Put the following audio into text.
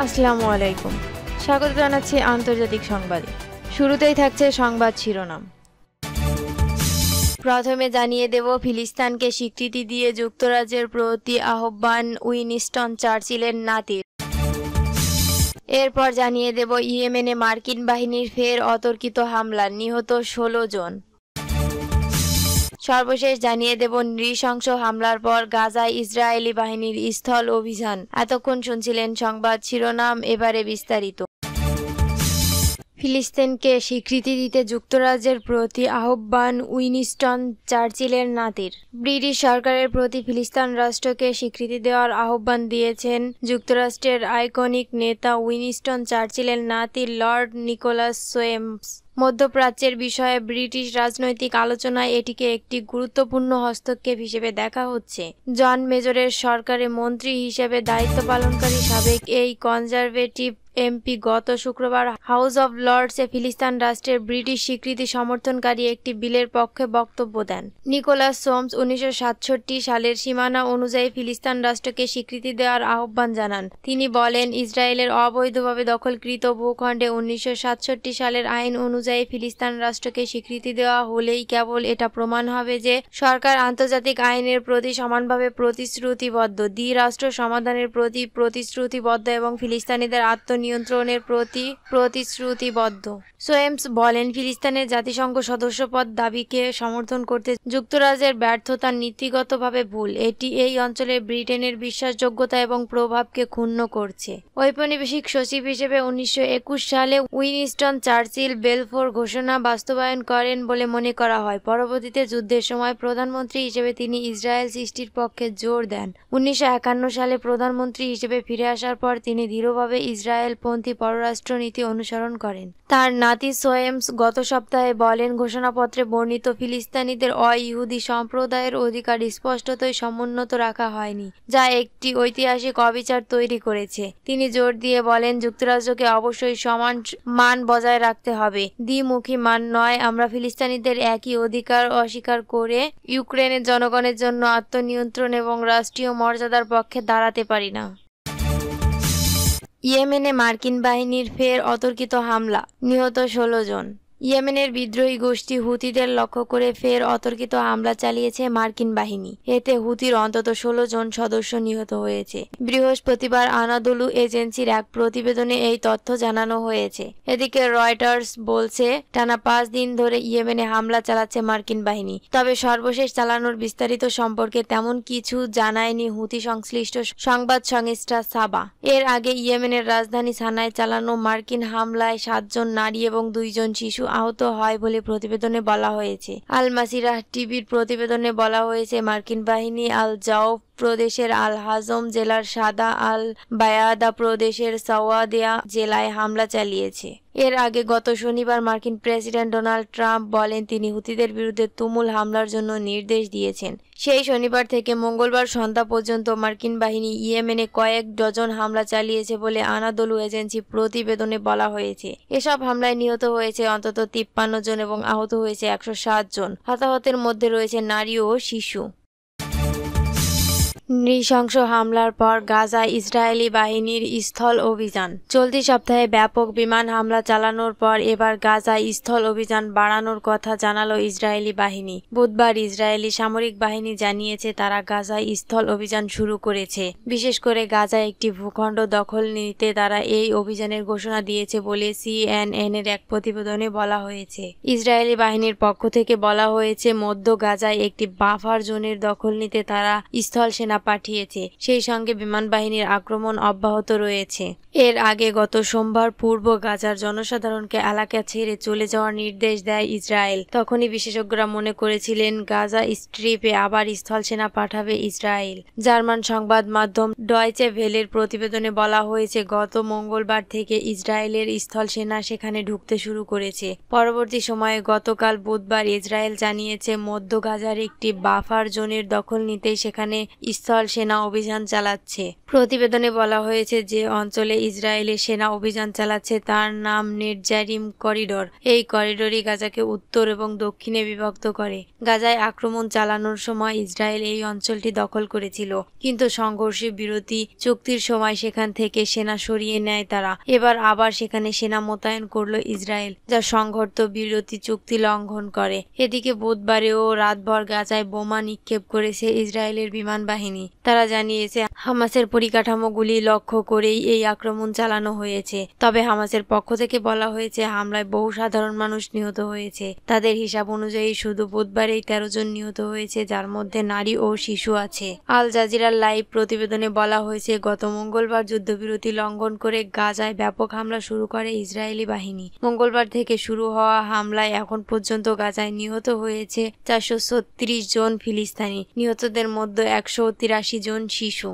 আসসালামু আলাইকুম। স্বাগত জানাচ্ছি আন্তর্জাতিক সংবাদে। শুরুতেই থাকছে সংবাদ শিরোনাম। প্রথমে জানিয়ে দেব ফিলিস্তিনকে স্বীকৃতি দিয়ে যুক্তরাজ্যের প্রতি আহ্বান উইনস্টন চার্চিলের নাতির। এরপর জানিয়ে দেব ইয়েমেনে মার্কিন বাহিনীর ফের অতর্কিত হামলা, নিহত 16 জন। সর্বশেষ জানিয়ে দেব নৃশংস হামলার পর গাজায় ইসরায়েলি বাহিনীর স্থল অভিযান। এতক্ষণ শুনছিলেন সংবাদ শিরোনাম, এবারে বিস্তারিত। ফিলিস্তিনকে স্বীকৃতি দিতে যুক্তরাজ্যের প্রতি আহ্বান উইনস্টন চার্চিলের নাতির। ব্রিটিশ সরকারের প্রতি ফিলিস্তিন রাষ্ট্রকে স্বীকৃতি দেওয়ার আহ্বান দিয়েছেন যুক্তরাষ্ট্রের আইকনিক নেতা উইনস্টন চার্চিলের নাতি লর্ড নিকোলাস সোয়েমস। মধ্যপ্রাচ্যের বিষয়ে ব্রিটিশ রাজনৈতিক আলোচনায় এটিকে একটি গুরুত্বপূর্ণ হস্তক্ষেপ হিসেবে দেখা হচ্ছে। জন মেজরের সরকারে মন্ত্রী হিসেবে দায়িত্ব পালনকারী সাবেক এই কনজারভেটিভ এমপি গত শুক্রবার হাউস অব লর্ডসে ফিলিস্তিন রাষ্ট্রের ব্রিটিশ স্বীকৃতি সমর্থনকারী একটি বিলের পক্ষে বক্তব্য দেন। নিকোলাস সোমস 1967 সালের সীমানা অনুযায়ী ফিলিস্তিন রাষ্ট্রকে স্বীকৃতি দেওয়ার আহ্বান জানান। তিনি বলেন, ইসরায়েলের অবৈধভাবে দখলকৃত ভূখণ্ডে 1967 সালের আইন অনুযায়ী ফিলিস্তিন রাষ্ট্রকে স্বীকৃতি দেওয়া হলেই কেবল এটা প্রমাণ হবে যে সরকার আন্তর্জাতিক আইনের প্রতি সমানভাবে প্রতিশ্রুতিবদ্ধ, দ্বিরাষ্ট্র সমাধানের প্রতি প্রতিশ্রুতিবদ্ধ এবং ফিলিস্তিনিদের নিয়ন্ত্রণের প্রতি প্রতিশ্রুতিবদ্ধ। সোয়েমস বলেন, ফিলিস্তিনের জাতিসংঘ সদস্যপদ দাবিকে সমর্থন করতে যুক্তরাজ্যের ব্যর্থতা নীতিগতভাবে ভুল। এটি এই অঞ্চলে ব্রিটেনের বিশ্বাসযোগ্যতা এবং প্রভাবকে ক্ষুণ্ণ করছে। ঔপনিবেশিক সচিব হিসেবে 1921 সালে উইনস্টন চার্চিল বেলফোর ঘোষণা বাস্তবায়ন করেন বলে মনে করা হয়। পরবর্তীতে যুদ্ধের সময় প্রধানমন্ত্রী হিসেবে তিনি ইসরায়েল সৃষ্টির পক্ষে জোর দেন। 1951 সালে প্রধানমন্ত্রী হিসেবে ফিরে আসার পর তিনি দৃঢ়ভাবে ইসরায়েলপন্থী পররাষ্ট্রনীতি অনুসরণ করেন। তার নাতি সোয়েমস গত সপ্তাহে বলেন, ঘোষণাপত্রে বর্ণিত ফিলিস্তিনিদের অ-ইহুদি সম্প্রদায়ের অধিকার স্পষ্টতই সমুন্নত রাখা হয়নি, যা একটি ঐতিহাসিক অবিচার তৈরি করেছে। তিনি জোর দিয়ে বলেন, যুক্তরাজ্যকে অবশ্যই সমান মান বজায় রাখতে হবে, দ্বিমুখী মান নয়। আমরা ফিলিস্তিনিদের একই অধিকার অস্বীকার করে ইউক্রেনের জনগণের জন্য আত্মনিয়ন্ত্রণ এবং রাষ্ট্রীয় মর্যাদার পক্ষে দাঁড়াতে পারি না। ইয়েমেনে মার্কিন বাহিনীর ফের অতর্কিত হামলা, নিহত 16 জন। ইয়েমেনের বিদ্রোহী গোষ্ঠী হুতিদের লক্ষ্য করে ফের অতর্কিত হামলা চালিয়েছে মার্কিন বাহিনী। এতে হুতির অন্তত 16 জন সদস্য নিহত হয়েছে। বৃহস্পতিবার আনাদোলু এজেন্সির এক প্রতিবেদনে এই তথ্য জানানো হয়েছে। এদিকে রয়টার্স বলছে, টানা 5 দিন ধরে ইয়েমেনে হামলা চালাচ্ছে মার্কিন বাহিনী। তবে সর্বশেষ চালানোর বিস্তারিত সম্পর্কে তেমন কিছু জানায়নি হুতি সংশ্লিষ্ট সংবাদ সংস্থা সাবা। এর আগে ইয়েমেনের রাজধানী সানায় চালানো মার্কিন হামলায় 7 জন নারী এবং 2 জন শিশু আহত হয় বলে প্রতিবেদনে বলা হয়েছে। আল মাসিরাহ টিভির প্রতিবেদনে বলা হয়েছে, মার্কিন বাহিনী আল জাউফ প্রদেশের আল হাজম জেলার সাদা আল বায়াদা প্রদেশের সাওয়াদিয়া জেলায় হামলা চালিয়েছে। এর আগে গত শনিবার মার্কিন প্রেসিডেন্ট ডোনাল্ড ট্রাম্প বলেন, তিনি হুতিদের বিরুদ্ধে তুমুল হামলার জন্য নির্দেশ দিয়েছেন। সেই শনিবার থেকে মঙ্গলবার সন্ধ্যা পর্যন্ত মার্কিন বাহিনী ইয়েমেনে কয়েক ডজন হামলা চালিয়েছে বলে আনাদোলু এজেন্সি প্রতিবেদনে বলা হয়েছে। এসব হামলায় নিহত হয়েছে অন্তত 53 জন এবং আহত হয়েছে 107 জন। হতাহতের মধ্যে রয়েছে নারী ও শিশু। নৃশংস হামলার পর গাজায় ইসরায়েলি বাহিনীর স্থল অভিযান। চলতি সপ্তাহে ব্যাপক বিমান হামলা চালানোর পর এবার গাজায় স্থল অভিযান বাড়ানোর কথা জানালো ইসরায়েলি বাহিনী। বুধবার ইসরায়েলি সামরিক বাহিনী জানিয়েছে তারা গাজায় স্থল অভিযান শুরু করেছে। বিশেষ করে গাজায় একটি ভূখণ্ড দখল নিতে তারা এই অভিযানের ঘোষণা দিয়েছে বলে CNN এর এক প্রতিবেদনে বলা হয়েছে। ইসরায়েলি বাহিনীর পক্ষ থেকে বলা হয়েছে, মধ্য গাজায় একটি বাফার জোনের দখল নিতে তারা স্থল সেনা পাঠিয়েছে। সেই সঙ্গে বিমান বাহিনীর আক্রমণ অব্যাহত রয়েছে। এর আগে গত সোমবার পূর্ব গাজার জনসাধারণকে এলাকা ছেড়ে চলে যাওয়ার নির্দেশ দেয় ইসরায়েল। তখনই বিশেষজ্ঞরা মনে করেছিলেন গাজা স্ট্রিপে আবার স্থল সেনা পাঠাবে ইসরায়েল। জার্মান সংবাদ মাধ্যম ডয়চে ভেলের প্রতিবেদনে বলা হয়েছে, গত মঙ্গলবার থেকে ইসরায়েলের স্থল সেনা সেখানে ঢুকতে শুরু করেছে। পরবর্তী সময়ে গতকাল বুধবার ইসরায়েল জানিয়েছে, মধ্য গাজার একটি বাফার জোনের দখল নিতেই সেখানে স্থল সেনা অভিযান চালাচ্ছে। প্রতিবেদনে বলা হয়েছে যে অঞ্চলে ইসরায়েলের সেনা অভিযান চালাচ্ছে তার নাম নেটজারিম করিডোর। এই করিডোরই গাজাকে উত্তর এবং দক্ষিণে বিভক্ত করে। গাজায় আক্রমণ চালানোর সময় ইসরায়েল এই অঞ্চলটি দখল করেছিল, কিন্তু সংঘর্ষে বিরতি চুক্তির সময় সেখান থেকে সেনা সরিয়ে নেয় তারা। এবার আবার সেখানে সেনা মোতায়েন করলো ইসরায়েল, যা সংঘর্ষ বিরতি চুক্তি লঙ্ঘন করে। এদিকে বুধবারেও রাতভর গাজায় বোমা নিক্ষেপ করেছে ইসরায়েলের বিমান বাহিনী। তারা জানিয়েছে হামাসের পরিকাঠামোগুলি লক্ষ্য করেই এই আক্রমণ চালানো হয়েছে। তবে হামাসের পক্ষ থেকে বলা হয়েছে হামলায় বহু সাধারণ মানুষ নিহত হয়েছে। তাদের হিসাব অনুযায়ী শুধু বুধবারেই 13 জন নিহত হয়েছে, যার মধ্যে নারী ও শিশু আছে। আল জাজিরার লাইভ প্রতিবেদনে বলা হয়েছে গত মঙ্গলবার যুদ্ধবিরতি লঙ্ঘন করে গাজায় ব্যাপক হামলা শুরু করে ইসরায়েলি বাহিনী। মঙ্গলবার থেকে শুরু হওয়া হামলায় এখন পর্যন্ত গাজায় নিহত হয়েছে 436 জন ফিলিস্তিনি। নিহতদের মধ্যে 183 জন শিশু।